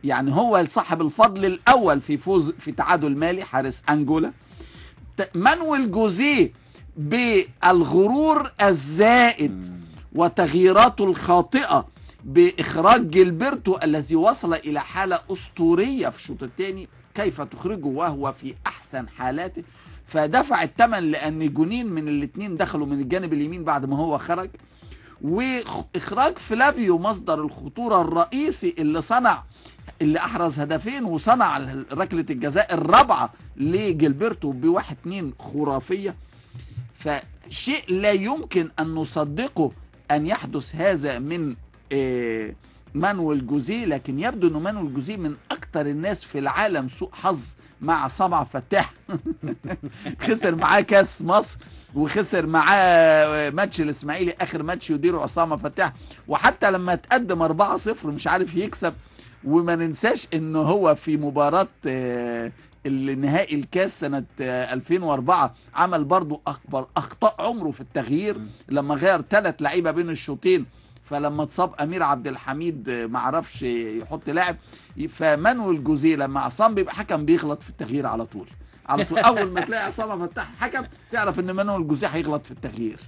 يعني هو صاحب الفضل الاول في فوز في تعادل مالي حارس انجولا. مانويل جوزيه بالغرور الزائد وتغييراته الخاطئة بإخراج جيلبرتو الذي وصل إلى حالة أسطورية في الشوط الثاني، كيف تخرجه وهو في أحسن حالاته؟ فدفع الثمن لأن جونين من الاثنين دخلوا من الجانب اليمين بعد ما هو خرج. وإخراج فلافيو مصدر الخطورة الرئيسي اللي أحرز هدفين وصنع ركلة الجزاء الرابعة لجيلبرتو بواحد اتنين خرافية. فشيء لا يمكن أن نصدقه أن يحدث هذا من مانويل جوزيه، لكن يبدو أن مانويل جوزيه من أكتر الناس في العالم سوء حظ مع عصام عبد الفتاح. خسر معاه كاس مصر، وخسر معاه ماتش الإسماعيلي آخر ماتش يديره عصام عبد الفتاح، وحتى لما تقدم 4-0 مش عارف يكسب. وما ننساش انه هو في مباراة النهائي الكاس سنة 2004 عمل برضو اكبر اخطاء عمره في التغيير لما غير 3 لعيبة بين الشوطين، فلما اتصاب امير عبد الحميد ما عرفش يحط لاعب. فمانويل جوزيه لما عصام بيبقى حكم بيغلط في التغيير على طول، اول ما تلاقي عصام فتح حكم تعرف ان مانويل جوزيه هيغلط في التغيير.